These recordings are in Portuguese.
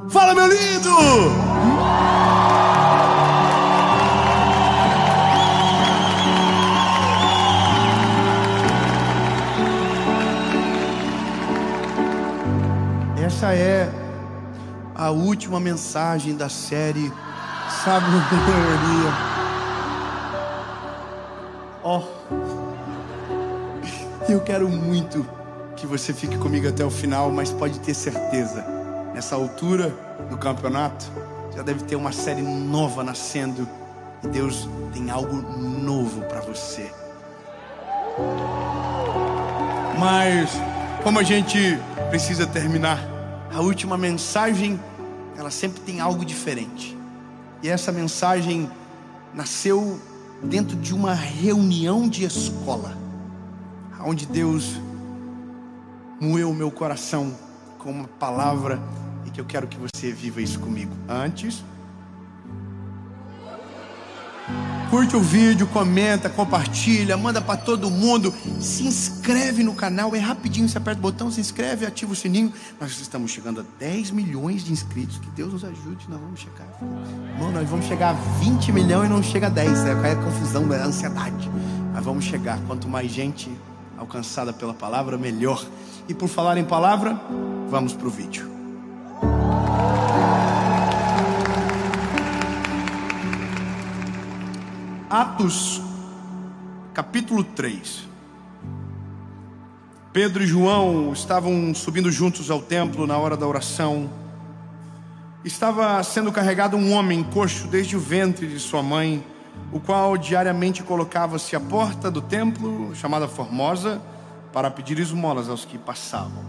Fala, meu lindo! Essa é a última mensagem da série Sabedoria. Eu quero muito que você fique comigo até o final, mas pode ter certeza, nessa altura do campeonato, já deve ter uma série nova nascendo e Deus tem algo novo para você. Mas como a gente precisa terminar, a última mensagem, ela sempre tem algo diferente. E essa mensagem nasceu dentro de uma reunião de escola, onde Deus moeu o meu coração com uma palavra, e que eu quero que você viva isso comigo. Antes, curte o vídeo, comenta, compartilha, manda para todo mundo, se inscreve no canal, é rapidinho, você aperta o botão, se inscreve, ativa o sininho. Nós estamos chegando a 10 milhões de inscritos, que Deus nos ajude, nós vamos chegar. Irmão, nós vamos chegar a 20 milhões e não chega a 10, é a confusão, é a ansiedade. Mas vamos chegar, quanto mais gente alcançada pela palavra, melhor. E por falar em palavra, vamos para o vídeo. Atos, capítulo 3. Pedro e João estavam subindo juntos ao templo na hora da oração. Estava sendo carregado um homem coxo desde o ventre de sua mãe, o qual diariamente colocava-se à porta do templo, chamada Formosa, para pedir esmolas aos que passavam.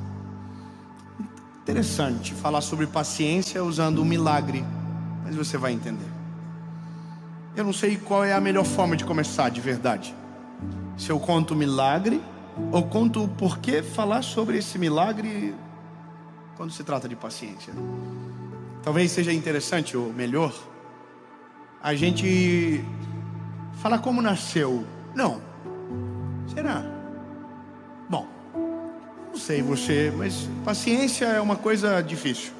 Interessante falar sobre paciência usando um milagre, mas você vai entender. Eu não sei qual é a melhor forma de começar de verdade. Se eu conto o milagre, ou conto o porquê falar sobre esse milagre quando se trata de paciência. Talvez seja interessante, ou melhor, a gente falar como nasceu. Não. Será? Bom, não sei você, mas paciência é uma coisa difícil.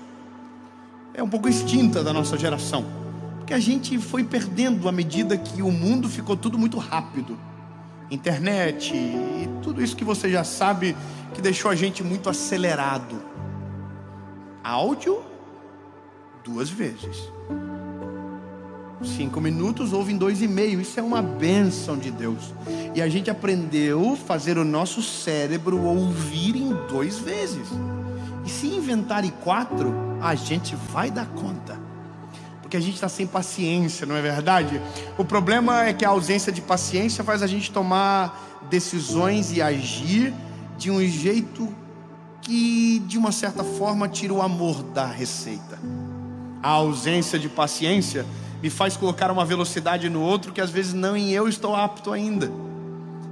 É um pouco extinta da nossa geração, porque a gente foi perdendo à medida que o mundo ficou tudo muito rápido. Internet e tudo isso que você já sabe, que deixou a gente muito acelerado. Áudio, 2 vezes. 5 minutos ouve em 2,5. Isso é uma bênção de Deus. E a gente aprendeu a fazer o nosso cérebro ouvir em 2 vezes. E se inventarem 4, a gente vai dar conta. Porque a gente está sem paciência, não é verdade? O problema é que a ausência de paciência faz a gente tomar decisões e agir de um jeito que, de uma certa forma, tira o amor da receita. A ausência de paciência me faz colocar uma velocidade no outro que às vezes nem eu estou apto ainda.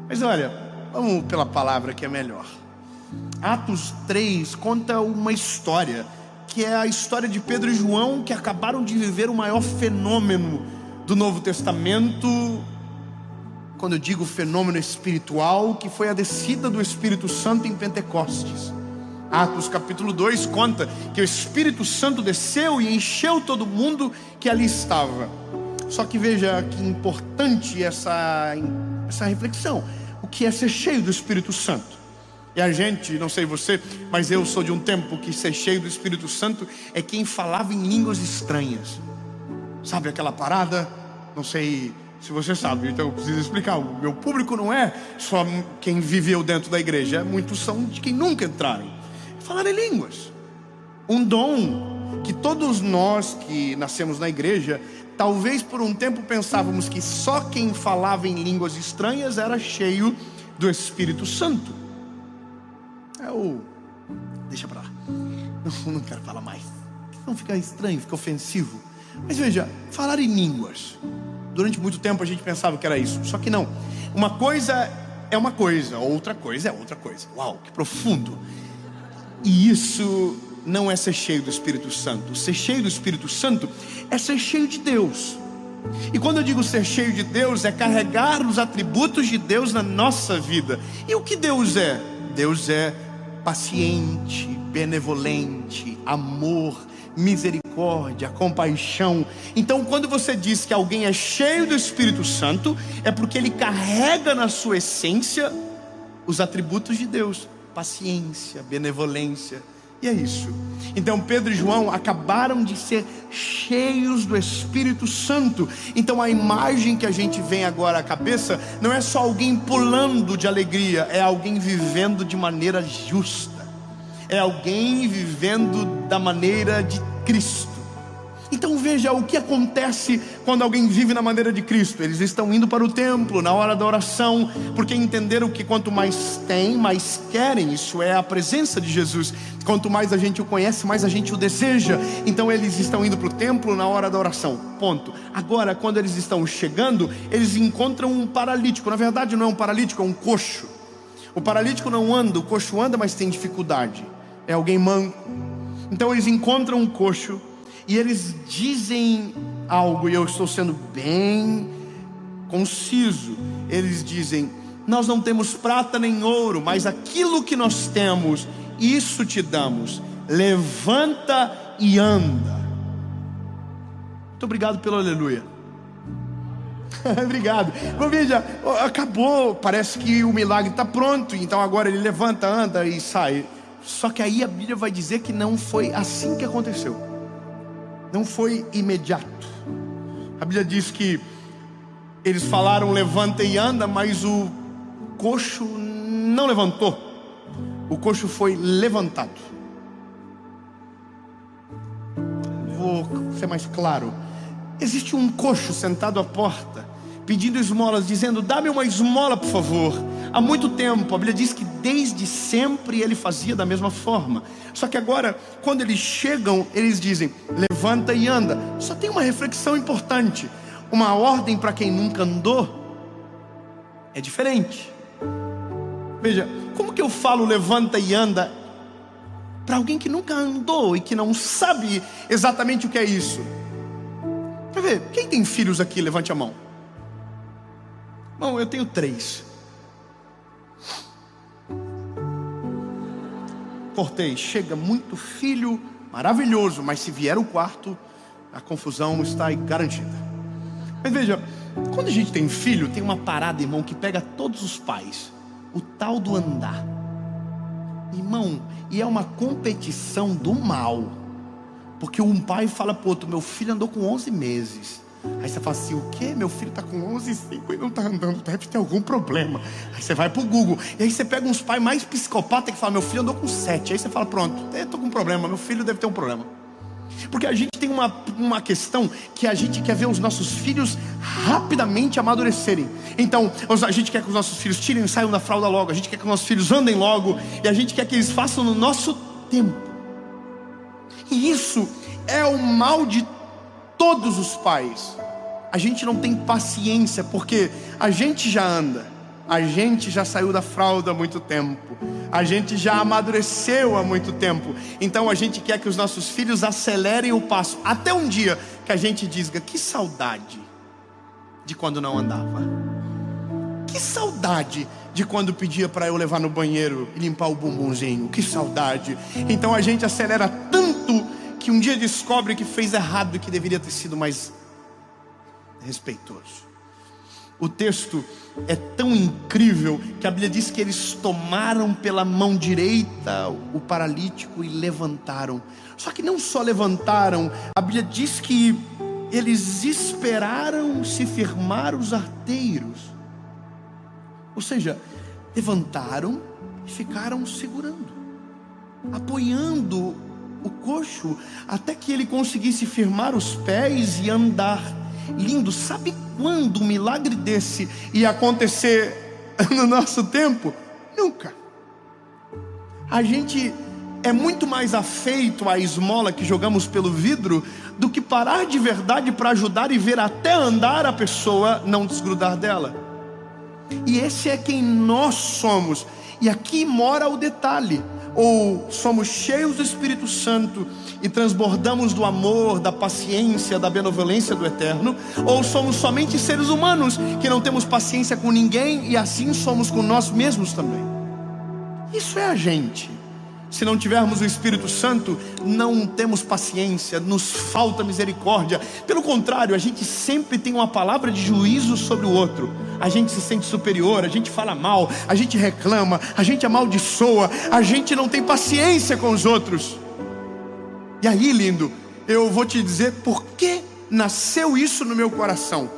Mas olha, vamos pela palavra que é melhor. Atos 3 conta uma história, que é a história de Pedro e João, que acabaram de viver o maior fenômeno do Novo Testamento. Quando eu digo fenômeno espiritual, que foi a descida do Espírito Santo em Pentecostes. Atos capítulo 2 conta que o Espírito Santo desceu e encheu todo mundo que ali estava. Só que veja que importante essa reflexão. O que é ser cheio do Espírito Santo? E a gente, não sei você, mas eu sou de um tempo que ser cheio do Espírito Santo é quem falava em línguas estranhas. Sabe aquela parada? Não sei se você sabe, então eu preciso explicar. O meu público não é só quem viveu dentro da igreja, muitos são de quem nunca entraram. Falar em línguas, um dom que todos nós que nascemos na igreja, talvez por um tempo pensávamos que só quem falava em línguas estranhas era cheio do Espírito Santo. Deixa pra lá, não quero falar mais, não fica estranho, fica ofensivo. Mas veja, falar em línguas, durante muito tempo a gente pensava que era isso, só que não. Uma coisa é uma coisa, outra coisa é outra coisa. Uau, que profundo. E isso não é ser cheio do Espírito Santo. Ser cheio do Espírito Santo é ser cheio de Deus. E quando eu digo ser cheio de Deus, é carregar os atributos de Deus na nossa vida. E o que Deus é? Deus é paciente, benevolente, amor, misericórdia, compaixão. Então, quando você diz que alguém é cheio do Espírito Santo, é porque ele carrega na sua essência os atributos de Deus: paciência, benevolência. E é isso. Então Pedro e João acabaram de ser cheios do Espírito Santo. Então a imagem que a gente vem agora à cabeça não é só alguém pulando de alegria, é alguém vivendo de maneira justa, é alguém vivendo da maneira de Cristo. Então veja o que acontece quando alguém vive na maneira de Cristo. Eles estão indo para o templo na hora da oração, porque entenderam que quanto mais tem, mais querem. Isso é a presença de Jesus. Quanto mais a gente o conhece, mais a gente o deseja. Então eles estão indo para o templo na hora da oração, ponto. Agora, quando eles estão chegando, eles encontram um paralítico. Na verdade não é um paralítico, é um coxo. O paralítico não anda, o coxo anda, mas tem dificuldade. É alguém manco. Então eles encontram um coxo e eles dizem algo, e eu estou sendo bem conciso. Eles dizem: nós não temos prata nem ouro, mas aquilo que nós temos, isso te damos. Levanta e anda. Muito obrigado pelo aleluia. Obrigado. Bom, veja, acabou, parece que o milagre está pronto. Então agora ele levanta, anda e sai. Só que aí a Bíblia vai dizer que não foi assim que aconteceu. Não foi imediato. A Bíblia diz que eles falaram levanta e anda, mas o coxo não levantou. O coxo foi levantado. Vou ser mais claro. Existe um coxo sentado à porta, pedindo esmolas, dizendo: dá-me uma esmola, por favor. Há muito tempo, a Bíblia diz que desde sempre ele fazia da mesma forma. Só que agora, quando eles chegam, eles dizem: levanta e anda. Só tem uma reflexão importante. Uma ordem para quem nunca andou é diferente. Veja, como que eu falo levanta e anda para alguém que nunca andou e que não sabe exatamente o que é isso? Quer ver, quem tem filhos aqui, levante a mão. Bom, eu tenho 3. Cortei, chega muito filho, maravilhoso, mas se vier o quarto, a confusão está garantida. Mas veja, quando a gente tem filho, tem uma parada, irmão, que pega todos os pais: o tal do andar. Irmão, e é uma competição do mal. Porque um pai fala pro outro: meu filho andou com 11 meses. Aí você fala assim: o quê? Meu filho está com 11,5 e não está andando, deve ter algum problema. Aí você vai pro Google, e aí você pega uns pais mais psicopatas que falam: meu filho andou com 7. Aí você fala: pronto, eu estou com um problema, meu filho deve ter um problema. Porque a gente tem uma questão que a gente quer ver os nossos filhos rapidamente amadurecerem. Então a gente quer que os nossos filhos tirem e saiam da fralda logo. A gente quer que os nossos filhos andem logo. E a gente quer que eles façam no nosso tempo. E isso é o mal de todos os pais. A gente não tem paciência, porque a gente já anda, a gente já saiu da fralda há muito tempo, a gente já amadureceu há muito tempo. Então a gente quer que os nossos filhos acelerem o passo, até um dia que a gente diga: que saudade de quando não andava, que saudade de quando pedia para eu levar no banheiro e limpar o bumbumzinho, que saudade. Então a gente acelera tanto que um dia descobre que fez errado e que deveria ter sido mais respeitoso. O texto é tão incrível que a Bíblia diz que eles tomaram pela mão direita o paralítico e levantaram. Só que não só levantaram, a Bíblia diz que eles esperaram se firmar os arteiros. Ou seja, levantaram e ficaram segurando, apoiando o coxo, até que ele conseguisse firmar os pés e andar. Lindo. Sabe quando um milagre desse ia acontecer no nosso tempo? Nunca. A gente é muito mais afeito à esmola que jogamos pelo vidro do que parar de verdade para ajudar e ver até andar a pessoa não desgrudar dela. E esse é quem nós somos. E aqui mora o detalhe: ou somos cheios do Espírito Santo e transbordamos do amor, da paciência, da benevolência do Eterno, ou somos somente seres humanos que não temos paciência com ninguém e assim somos com nós mesmos também. Isso é a gente. Se não tivermos o Espírito Santo, não temos paciência, nos falta misericórdia. Pelo contrário, a gente sempre tem uma palavra de juízo sobre o outro. A gente se sente superior, a gente fala mal, a gente reclama, a gente amaldiçoa, a gente não tem paciência com os outros. E aí, lindo, eu vou te dizer por que nasceu isso no meu coração.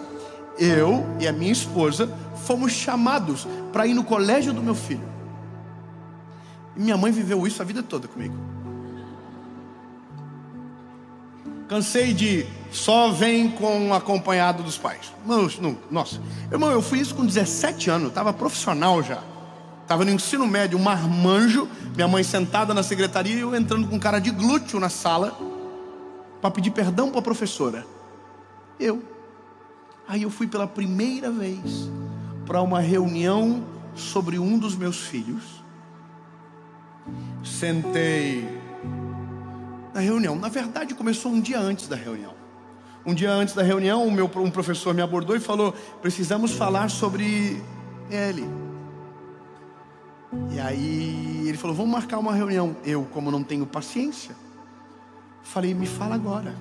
Eu e a minha esposa fomos chamados para ir no colégio do meu filho. E minha mãe viveu isso a vida toda comigo. Cansei de só vem com acompanhado dos pais. Nossa, irmão, eu fui isso com 17 anos, estava profissional já. Estava no ensino médio, um marmanjo, minha mãe sentada na secretaria e eu entrando com cara de glúteo na sala para pedir perdão para a professora. Aí eu fui pela primeira vez para uma reunião sobre um dos meus filhos. Sentei na reunião. Na verdade, começou um dia antes da reunião. Um dia antes da reunião, um professor me abordou e falou: precisamos falar sobre ele. E aí ele falou: vamos marcar uma reunião. Eu, como não tenho paciência, falei: me fala agora,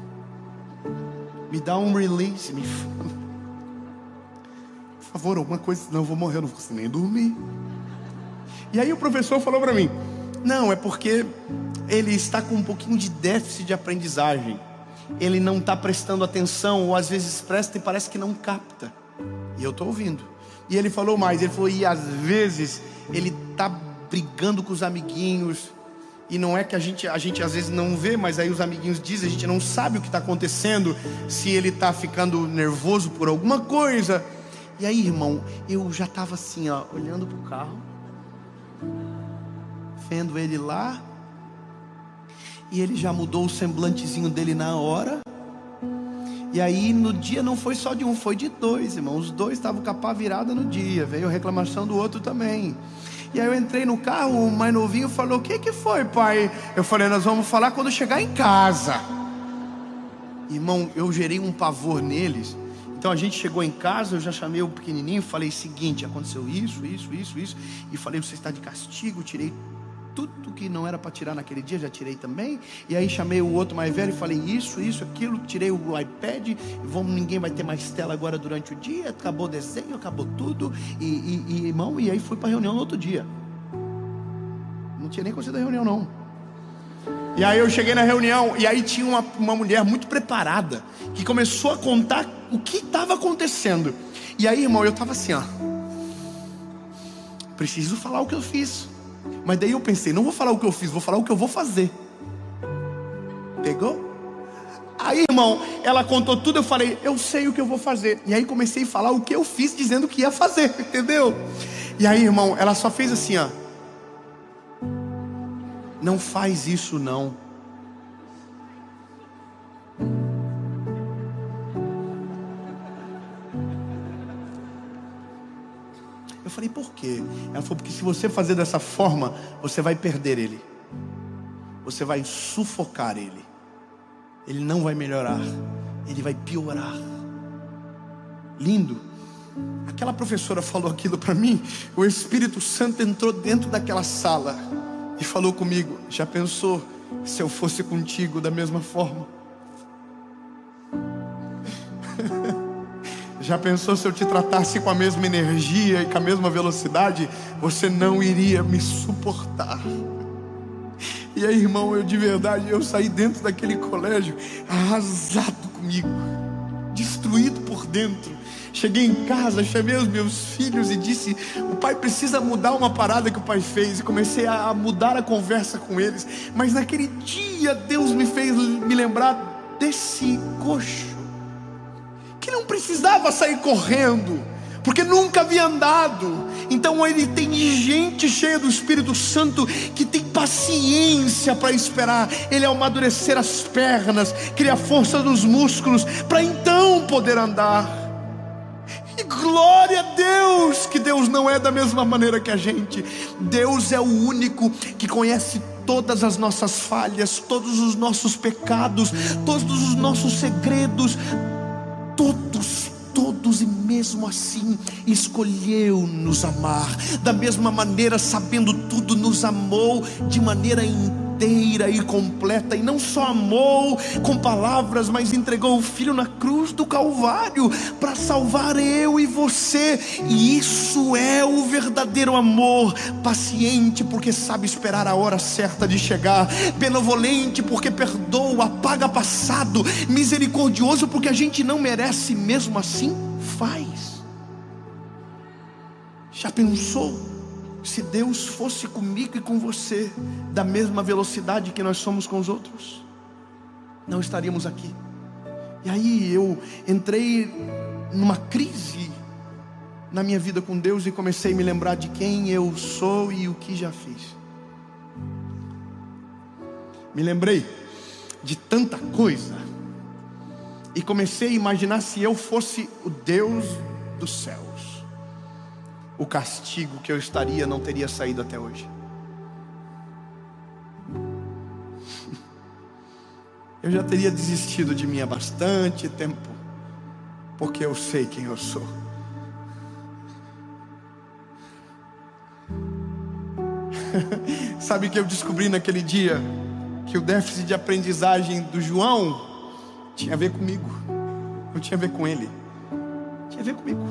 me dá um release, me fala, por favor, alguma coisa, senão eu vou morrer, eu não vou conseguir nem dormir. E aí o professor falou para mim: não, é porque ele está com um pouquinho de déficit de aprendizagem. Ele não está prestando atenção, ou às vezes presta e parece que não capta. E eu estou ouvindo. E ele falou mais, ele falou: e às vezes ele está brigando com os amiguinhos. E não é que a gente às vezes não vê, mas aí os amiguinhos dizem, a gente não sabe o que está acontecendo, se ele está ficando nervoso por alguma coisa. E aí, irmão, eu já estava assim, ó, olhando para o carro, vendo ele lá, e ele já mudou o semblantezinho dele na hora. E aí no dia não foi só de um, foi de dois, irmão. Os dois estavam com a pá virada no dia. Veio a reclamação do outro também. E aí eu entrei no carro, o mais novinho falou: o que foi, pai? Eu falei: nós vamos falar quando chegar em casa. Irmão, eu gerei um pavor neles. Então a gente chegou em casa, eu já chamei o pequenininho, falei: seguinte, aconteceu isso. E falei: você está de castigo. Tirei tudo que não era para tirar naquele dia, já tirei também. E aí chamei o outro mais velho e falei: isso, aquilo. Tirei o iPad, ninguém vai ter mais tela agora durante o dia. Acabou o desenho, acabou tudo. Irmão, e aí fui para a reunião no outro dia. Não tinha nem conseguido a reunião não. E aí eu cheguei na reunião, e aí tinha uma mulher muito preparada, que começou a contar o que estava acontecendo. E aí, irmão, eu estava assim, ó, preciso falar o que eu fiz. Mas daí eu pensei: não vou falar o que eu fiz, vou falar o que eu vou fazer. Pegou? Aí, irmão, ela contou tudo, eu falei: eu sei o que eu vou fazer. E aí comecei a falar o que eu fiz, dizendo que ia fazer, entendeu? E aí, irmão, ela só fez assim, ó: não faz isso não. Eu falei: por quê? Ela falou: porque se você fazer dessa forma, você vai perder ele. Você vai sufocar ele. Ele não vai melhorar. Ele vai piorar. Lindo. Aquela professora falou aquilo para mim. O Espírito Santo entrou dentro daquela sala e falou comigo: já pensou se eu fosse contigo da mesma forma? Já pensou se eu te tratasse com a mesma energia e com a mesma velocidade? Você não iria me suportar. E aí, irmão, eu de verdade, eu saí dentro daquele colégio arrasado comigo, destruído por dentro. Cheguei em casa, chamei os meus filhos e disse: o pai precisa mudar uma parada que o pai fez. E comecei a mudar a conversa com eles. Mas naquele dia Deus me fez me lembrar desse coxo, que não precisava sair correndo, porque nunca havia andado. Então ele tem gente cheia do Espírito Santo que tem paciência para esperar ele amadurecer as pernas, criar força nos músculos, para então poder andar. E glória a Deus, que Deus não é da mesma maneira que a gente. Deus é o único que conhece todas as nossas falhas, todos os nossos pecados, todos os nossos segredos, todos e mesmo assim escolheu nos amar. Da mesma maneira, sabendo tudo, nos amou de maneira inteira e completa. E não só amou com palavras, mas entregou o Filho na cruz do Calvário para salvar eu e você. E isso é o verdadeiro amor. Paciente porque sabe esperar a hora certa de chegar, benevolente porque perdoa, apaga passado, misericordioso porque a gente não merece, mesmo assim faz. Já pensou se Deus fosse comigo e com você da mesma velocidade que nós somos com os outros? Não estaríamos aqui. E aí eu entrei numa crise na minha vida com Deus e comecei a me lembrar de quem eu sou e o que já fiz. Me lembrei de tanta coisa e comecei a imaginar, se eu fosse o Deus dos céus, o castigo que eu estaria não teria saído até hoje. Eu já teria desistido de mim há bastante tempo, porque eu sei quem eu sou. Sabe que eu descobri naquele dia que o déficit de aprendizagem do João tinha a ver comigo, não tinha a ver com ele, tinha a ver comigo.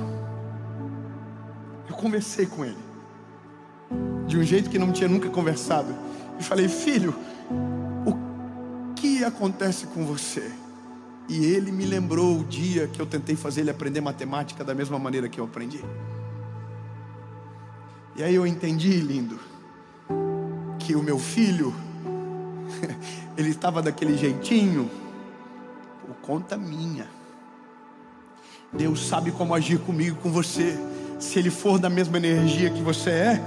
Eu conversei com ele de um jeito que não tinha nunca conversado e falei: filho, o que acontece com você? E ele me lembrou o dia que eu tentei fazer ele aprender matemática da mesma maneira que eu aprendi. E aí eu entendi, lindo, que o meu filho ele estava daquele jeitinho por conta minha. Deus sabe como agir comigo, com você. Se ele for da mesma energia que você é,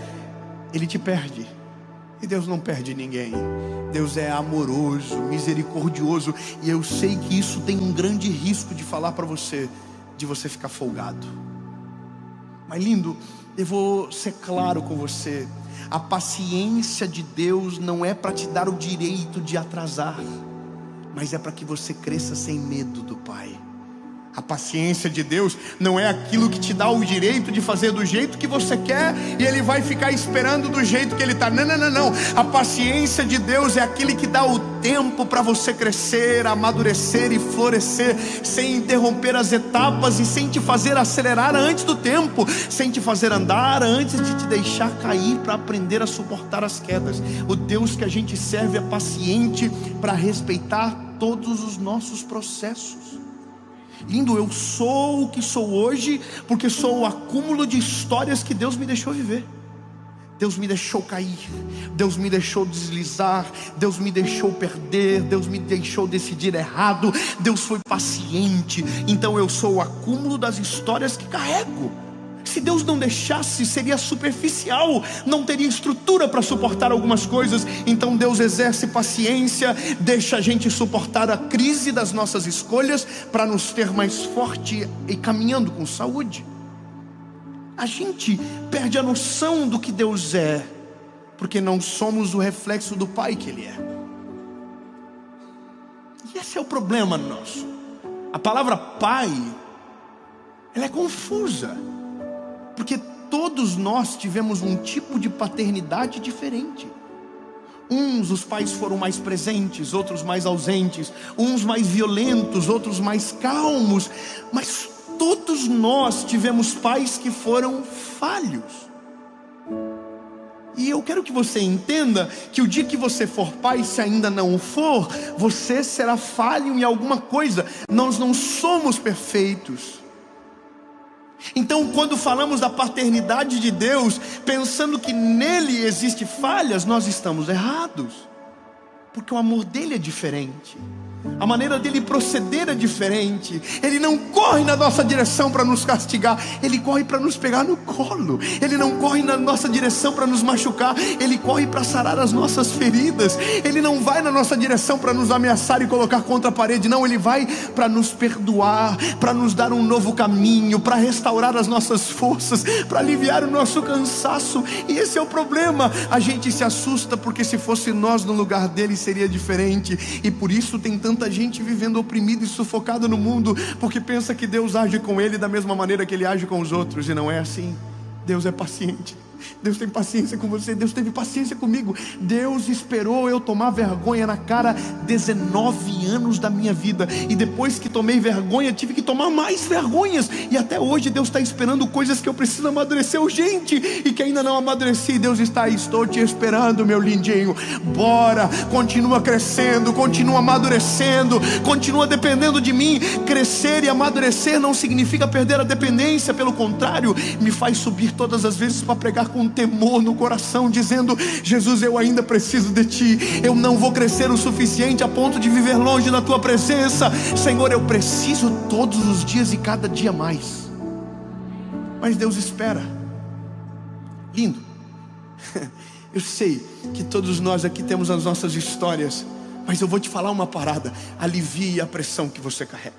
ele te perde. E Deus não perde ninguém. Deus é amoroso, misericordioso. E eu sei que isso tem um grande risco de falar para você, de você ficar folgado. Mas lindo, eu vou ser claro com você. A paciência de Deus não é para te dar o direito de atrasar, mas é para que você cresça sem medo do Pai. A paciência de Deus não é aquilo que te dá o direito de fazer do jeito que você quer e Ele vai ficar esperando do jeito que Ele está. Não, não, não, não. A paciência de Deus é aquele que dá o tempo para você crescer, amadurecer e florescer, sem interromper as etapas e sem te fazer acelerar antes do tempo, sem te fazer andar antes de te deixar cair, para aprender a suportar as quedas. O Deus que a gente serve é paciente para respeitar todos os nossos processos. Lindo, eu sou o que sou hoje porque sou o acúmulo de histórias que Deus me deixou viver. Deus me deixou cair, Deus me deixou deslizar, Deus me deixou perder, Deus me deixou decidir errado. Deus foi paciente, então eu sou o acúmulo das histórias que carrego. Se Deus não deixasse, seria superficial, não teria estrutura para suportar algumas coisas. Então Deus exerce paciência, deixa a gente suportar a crise das nossas escolhas, para nos ter mais forte e caminhando com saúde. A gente perde a noção do que Deus é, porque não somos o reflexo do Pai que Ele é. E esse é o problema nosso. A palavra Pai, ela é confusa, porque todos nós tivemos um tipo de paternidade diferente. Uns, os pais foram mais presentes, outros mais ausentes, uns mais violentos, outros mais calmos, mas todos nós tivemos pais que foram falhos. E eu quero que você entenda que o dia que você for pai, se ainda não o for, você será falho em alguma coisa. Nós não somos perfeitos. Então, quando falamos da paternidade de Deus, pensando que nele existe falhas, nós estamos errados, porque o amor dele é diferente, a maneira dele proceder é diferente. Ele não corre na nossa direção para nos castigar, ele corre para nos pegar no colo. Ele não corre na nossa direção para nos machucar, ele corre para sarar as nossas feridas. Ele não vai na nossa direção para nos ameaçar e colocar contra a parede. Não, ele vai para nos perdoar, para nos dar um novo caminho, para restaurar as nossas forças, para aliviar o nosso cansaço. E esse é o problema. A gente se assusta porque se fosse nós no lugar dele seria diferente. E por isso tem tanto tanta gente vivendo oprimida e sufocada no mundo, porque pensa que Deus age com ele da mesma maneira que ele age com os outros, e não é assim. Deus é paciente. Deus tem paciência com você. Deus teve paciência comigo. Deus esperou eu tomar vergonha na cara 19 anos da minha vida, e depois que tomei vergonha, tive que tomar mais vergonhas, e até hoje Deus está esperando coisas que eu preciso amadurecer urgente, e que ainda não amadureci. Deus está aí, estou te esperando, meu lindinho. Bora, continua crescendo, continua amadurecendo, continua dependendo de mim. Crescer e amadurecer não significa perder a dependência, pelo contrário, me faz subir todas as vezes para pregar com temor no coração, dizendo: Jesus, eu ainda preciso de Ti. Eu não vou crescer o suficiente a ponto de viver longe da Tua presença. Senhor, eu preciso todos os dias e cada dia mais. Mas Deus espera. Lindo. Eu sei que todos nós aqui temos as nossas histórias, mas eu vou te falar uma parada: alivie a pressão que você carrega.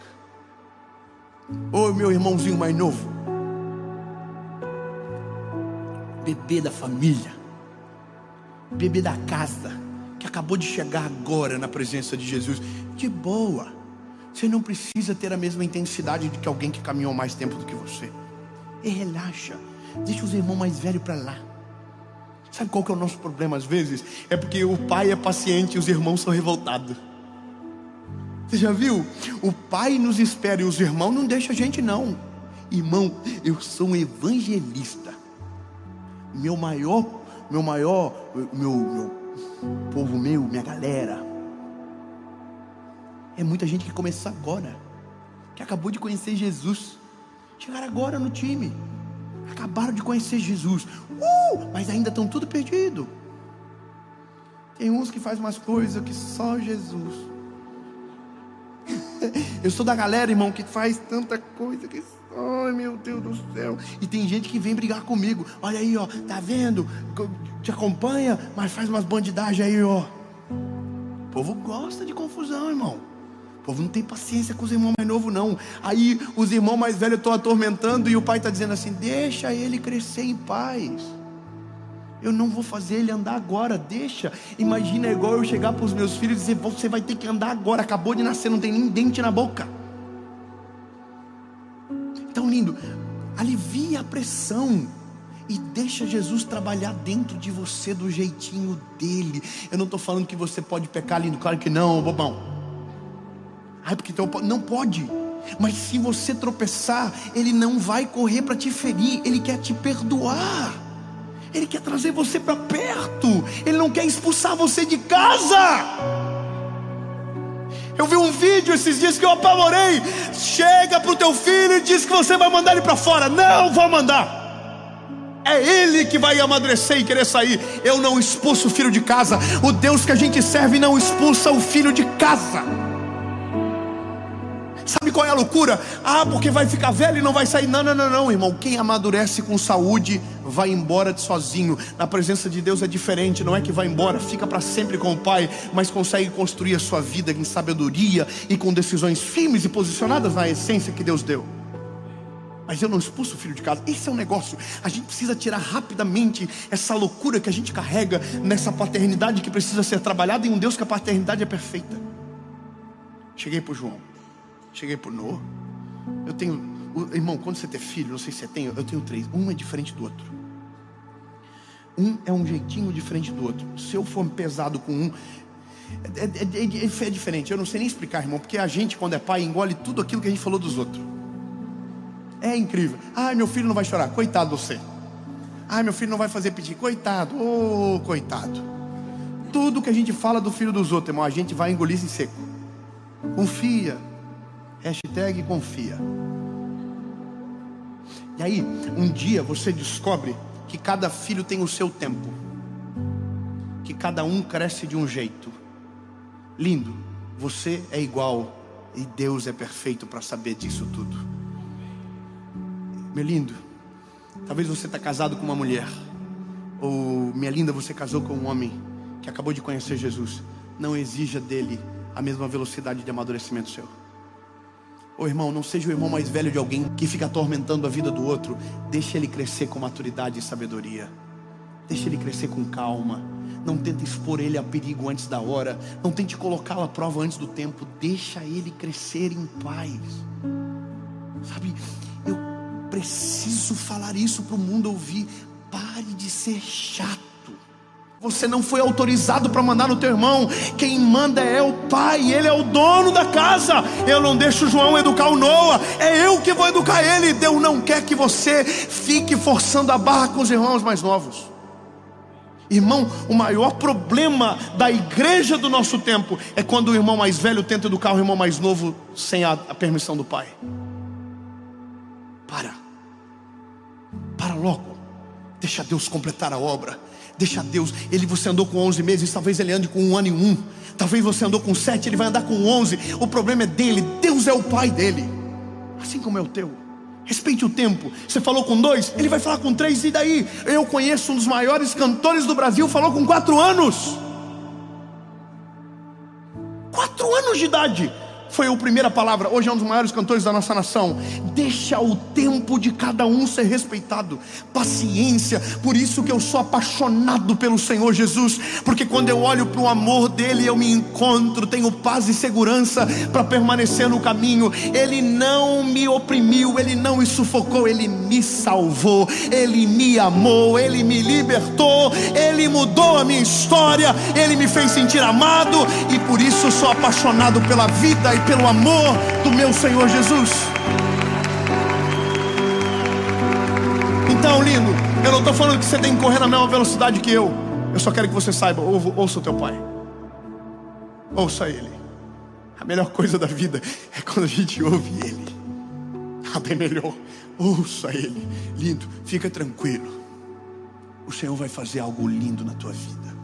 Ô meu irmãozinho mais novo, bebê da família, bebê da casa, que acabou de chegar agora na presença de Jesus, de boa. Você não precisa ter a mesma intensidade de que alguém que caminhou mais tempo do que você. E relaxa, deixa os irmãos mais velhos para lá. Sabe qual que é o nosso problema às vezes? É porque o pai é paciente e os irmãos são revoltados. Você já viu? O pai nos espera e os irmãos não deixam a gente não. Irmão, eu sou um evangelista. Meu povo meu, minha galera, é muita gente que começou agora, que acabou de conhecer Jesus, chegaram agora no time, acabaram de conhecer Jesus, mas ainda estão tudo perdido. Tem uns que fazem umas coisas que só Jesus. Eu sou da galera, irmão, que faz tanta coisa que, ai meu Deus do céu. E tem gente que vem brigar comigo. Olha aí, ó, tá vendo? Te acompanha, mas faz umas bandidagens aí, ó. O povo gosta de confusão, irmão. O povo não tem paciência com os irmãos mais novos, não. Aí os irmãos mais velhos estão atormentando, e o pai está dizendo assim: deixa ele crescer em paz. Eu não vou fazer ele andar agora, deixa. Imagina, é igual eu chegar para os meus filhos e dizer: você vai ter que andar agora, acabou de nascer, não tem nem dente na boca. Então, lindo, alivia a pressão e deixa Jesus trabalhar dentro de você do jeitinho dele. Eu não estou falando que você pode pecar, lindo, claro que não, bobão. Ai, porque então, não pode. Mas se você tropeçar, ele não vai correr para te ferir, ele quer te perdoar. Ele quer trazer você para perto. Ele não quer expulsar você de casa. Eu vi um vídeo esses dias que eu apavorei. Chega para o teu filho e diz que você vai mandar ele para fora. Não vou mandar. É ele que vai amadurecer e querer sair. Eu não expulso o filho de casa. O Deus que a gente serve não expulsa o filho de casa. Sabe qual é a loucura? Ah, porque vai ficar velho e não vai sair. Não, irmão. Quem amadurece com saúde vai embora sozinho. Na presença de Deus é diferente. Não é que vai embora, fica para sempre com o Pai, mas consegue construir a sua vida em sabedoria e com decisões firmes e posicionadas na essência que Deus deu. Mas eu não expulso o filho de casa. Esse é um negócio. A gente precisa tirar rapidamente essa loucura que a gente carrega nessa paternidade que precisa ser trabalhada em um Deus que a paternidade é perfeita. Cheguei para o João. Cheguei por Noah. Eu tenho, irmão, quando você tem filho, não sei se você tem, eu tenho 3. Um é diferente do outro. Um é um jeitinho diferente do outro. Se eu for pesado com um, é diferente. Eu não sei nem explicar, irmão, porque a gente, quando é pai, engole tudo aquilo que a gente falou dos outros. É incrível. Ah, meu filho não vai chorar. Coitado de você. Ah, meu filho não vai fazer pedir. Coitado. Oh, coitado. Tudo que a gente fala do filho dos outros, irmão, a gente vai engolir em seco. Confia. Hashtag confia. E aí, um dia você descobre que cada filho tem o seu tempo, que cada um cresce de um jeito. Lindo, você é igual e Deus é perfeito para saber disso tudo. Meu lindo, talvez você está casado com uma mulher, ou minha linda, você casou com um homem que acabou de conhecer Jesus. Não exija dele a mesma velocidade de amadurecimento seu. Ô irmão, não seja o irmão mais velho de alguém que fica atormentando a vida do outro. Deixa ele crescer com maturidade e sabedoria. Deixa ele crescer com calma. Não tenta expor ele a perigo antes da hora. Não tente colocá-lo à prova antes do tempo. Deixa ele crescer em paz. Sabe, eu preciso falar isso para o mundo ouvir. Pare de ser chato. Você não foi autorizado para mandar no teu irmão. Quem manda é o pai, ele é o dono da casa. Eu não deixo o João educar o Noah, é eu que vou educar ele. Deus não quer que você fique forçando a barra com os irmãos mais novos. Irmão, o maior problema da igreja do nosso tempo é quando o irmão mais velho tenta educar o irmão mais novo sem a permissão do pai. Para logo. Deixa Deus completar a obra. Deixa Deus. Você andou com 11 meses, talvez ele ande com 1 ano e 1. Talvez você andou com 7, ele vai andar com 11. O problema é dele. Deus é o pai dele, assim como é o teu. Respeite o tempo. Você falou com 2, ele vai falar com 3. E daí? Eu conheço um dos maiores cantores do Brasil, falou com 4 anos. 4 anos de idade foi a primeira palavra. Hoje é um dos maiores cantores da nossa nação. Deixa o tempo de cada um ser respeitado. Paciência. Por isso que eu sou apaixonado pelo Senhor Jesus, porque quando eu olho para o amor dele, eu me encontro, tenho paz e segurança para permanecer no caminho. Ele não me oprimiu, ele não me sufocou, ele me salvou, ele me amou, ele me libertou, ele mudou a minha história, ele me fez sentir amado. E por isso eu sou apaixonado pela vida e pelo amor do meu Senhor Jesus. Então, lindo, eu não estou falando que você tem que correr na mesma velocidade que eu. Eu só quero que você saiba, ouça o teu pai. Ouça ele. A melhor coisa da vida é quando a gente ouve ele. Bem melhor. Ouça ele. Lindo, fica tranquilo. O Senhor vai fazer algo lindo na tua vida.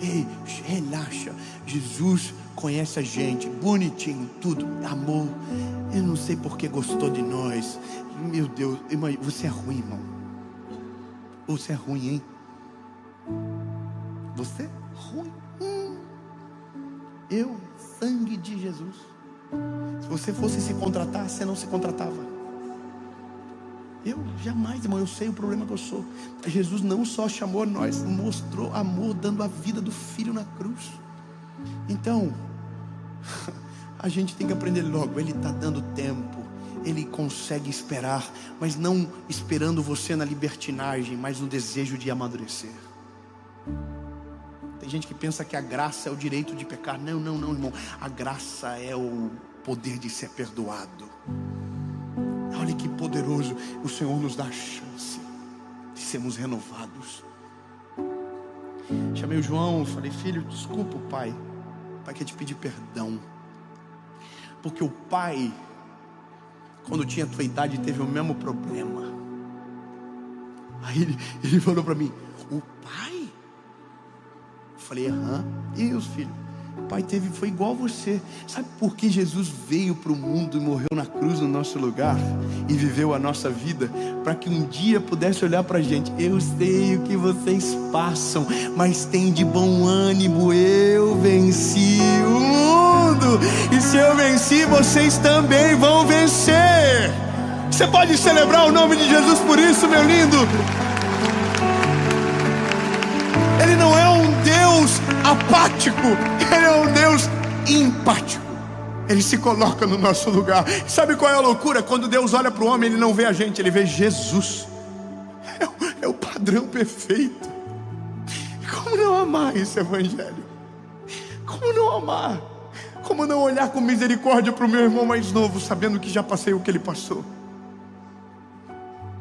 Ei, relaxa. Jesus conhece a gente, bonitinho, tudo, amor. Eu não sei porque gostou de nós. Meu Deus, irmão, você é ruim, irmão. Você é ruim, hein? Você é ruim. Eu, sangue de Jesus. Se você fosse se contratar, você não se contratava. Eu jamais, irmão, eu sei o problema que eu sou. Jesus não só chamou nós, mostrou amor dando a vida do Filho na cruz. Então, a gente tem que aprender logo. Ele está dando tempo, ele consegue esperar, mas não esperando você na libertinagem, mas no desejo de amadurecer. Tem gente que pensa que a graça é o direito de pecar. Não, irmão. A graça é o poder de ser perdoado. Olha que poderoso. O Senhor nos dá a chance de sermos renovados. Chamei o João, falei: filho, desculpa o pai. O pai quer te pedir perdão. Porque o pai, quando tinha a tua idade, teve o mesmo problema. Aí ele falou para mim: o pai? Eu falei: aham. E os filhos? O pai foi igual a você. Sabe por que Jesus veio para o mundo e morreu na cruz no nosso lugar e viveu a nossa vida? Para que um dia pudesse olhar para a gente: eu sei o que vocês passam, mas tem de bom ânimo, eu venci o mundo. E se eu venci, vocês também vão vencer. Você pode celebrar o nome de Jesus por isso, meu lindo? Ele não é um Deus apático, ele é um Deus empático. Ele se coloca no nosso lugar. Sabe qual é a loucura? Quando Deus olha para o homem, ele não vê a gente, ele vê Jesus. É o padrão perfeito. Como não amar esse evangelho? Como não amar? Como não olhar com misericórdia para o meu irmão mais novo, sabendo que já passei o que ele passou?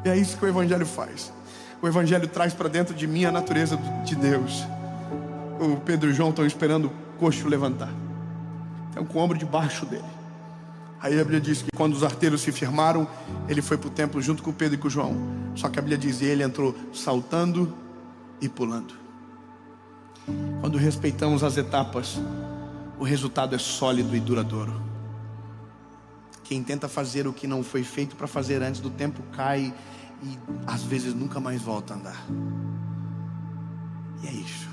E é isso que o evangelho faz. O evangelho traz para dentro de mim a natureza de Deus. O Pedro e o João estão esperando o coxo levantar. Estão com o ombro debaixo dele. Aí a Bíblia diz que quando os arteiros se firmaram, ele foi para o templo junto com o Pedro e com o João. Só que a Bíblia diz que ele entrou saltando e pulando. Quando respeitamos as etapas, o resultado é sólido e duradouro. Quem tenta fazer o que não foi feito para fazer antes do tempo cai e às vezes nunca mais volta a andar. E é isso.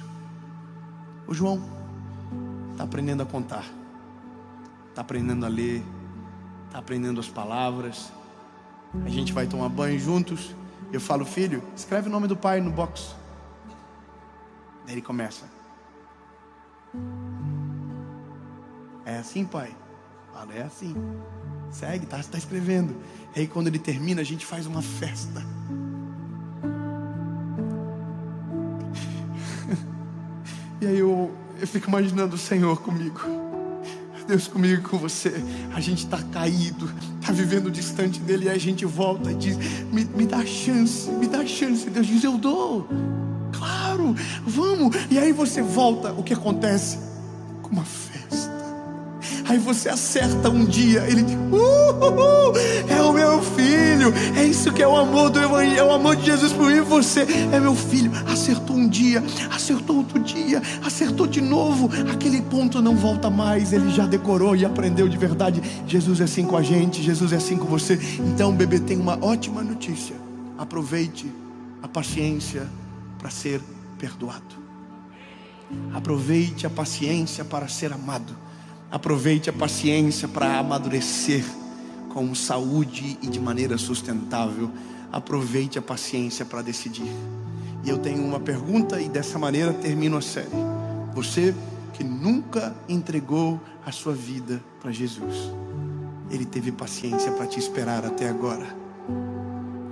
O João está aprendendo a contar, está aprendendo a ler, está aprendendo as palavras. A gente vai tomar banho juntos. Eu falo: filho, escreve o nome do pai no box. Daí ele começa: é assim, pai? Fala: é assim. Segue, tá escrevendo. Aí quando ele termina, a gente faz uma festa. E aí eu fico imaginando o Senhor comigo, Deus comigo e com você. A gente está caído, está vivendo distante dele, e aí a gente volta e diz: me dá chance, me dá chance. Deus diz: eu dou, claro, vamos. E aí você volta, o que acontece? Com uma festa. Aí você acerta um dia, ele diz: é o meu filho. É isso que é o amor do Evangelho, é o amor de Jesus por mim e você. É meu filho. Acertou um dia, acertou outro dia, acertou de novo. Aquele ponto não volta mais. Ele já decorou e aprendeu de verdade. Jesus é assim com a gente, Jesus é assim com você. Então, bebê, tem uma ótima notícia: aproveite a paciência para ser perdoado. Aproveite a paciência para ser amado. Aproveite a paciência para amadurecer com saúde e de maneira sustentável. Aproveite a paciência para decidir. E eu tenho uma pergunta, e dessa maneira termino a série. Você que nunca entregou a sua vida para Jesus, Ele teve paciência para te esperar até agora.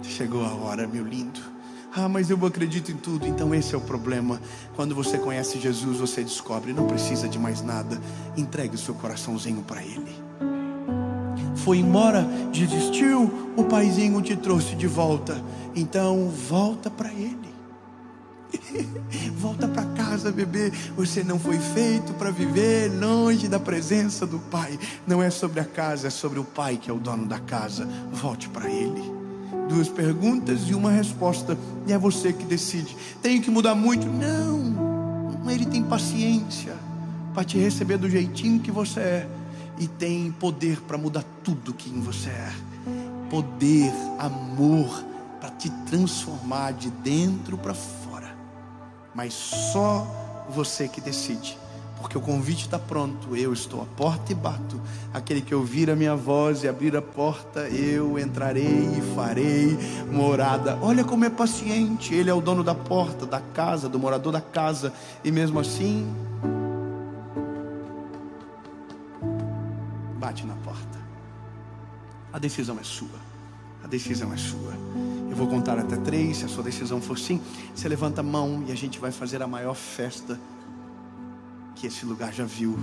Chegou a hora, meu lindo. Ah, mas eu acredito em tudo. Então esse é o problema. Quando você conhece Jesus, você descobre: não precisa de mais nada. Entregue o seu coraçãozinho para Ele. Foi embora, desistiu, o paizinho te trouxe de volta. Então volta para Ele. Volta para casa, bebê. Você não foi feito para viver longe da presença do Pai. Não é sobre a casa, é sobre o Pai que é o dono da casa. Volte para Ele. 2 perguntas e uma resposta, e é você que decide. Tenho que mudar muito? Não. Ele tem paciência para te receber do jeitinho que você é, e tem poder para mudar tudo que em você é. Poder, amor para te transformar de dentro para fora. Mas só você que decide. Porque o convite está pronto. Eu estou à porta e bato. Aquele que ouvir a minha voz e abrir a porta, eu entrarei e farei morada. Olha como é paciente. Ele é o dono da porta, da casa, do morador da casa. E mesmo assim, bate na porta. A decisão é sua. A decisão é sua. Eu vou contar até 3. Se a sua decisão for sim, você levanta a mão e a gente vai fazer a maior festa que esse lugar já viu.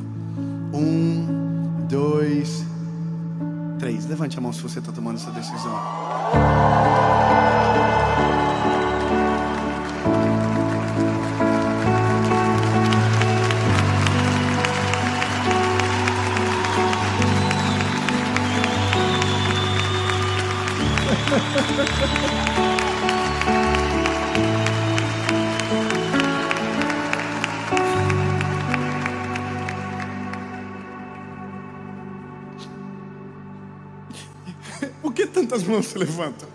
1, 2, 3. Levante a mão se você está tomando essa decisão. Por que tantas mãos se levantam?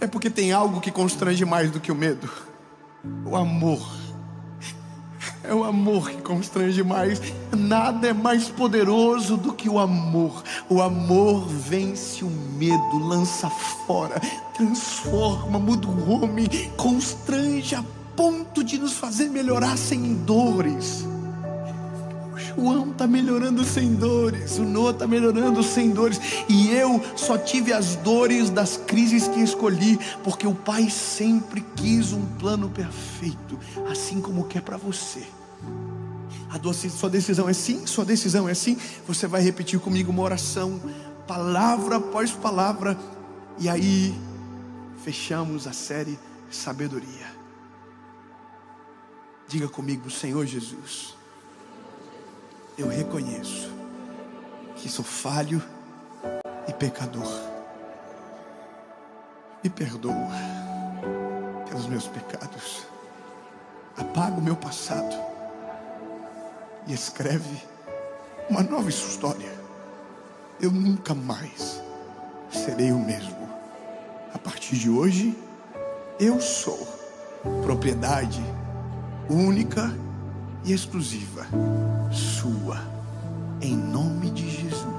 É porque tem algo que constrange mais do que o medo. O amor. É o amor que constrange mais. Nada é mais poderoso do que o amor. O amor vence o medo, lança fora, transforma, muda o homem, constrange a ponto de nos fazer melhorar sem dores. O João está melhorando sem dores, o Noah está melhorando sem dores, e eu só tive as dores das crises que escolhi, porque o Pai sempre quis um plano perfeito, assim como quer para você. Sua decisão é sim, sua decisão é sim. Você vai repetir comigo uma oração, palavra após palavra, e aí fechamos a série Sabedoria. Diga comigo: Senhor Jesus, eu reconheço que sou falho e pecador. Me perdoa pelos meus pecados. Apaga o meu passado e escreve uma nova história. Eu nunca mais serei o mesmo. A partir de hoje, eu sou propriedade única e exclusiva sua, em nome de Jesus.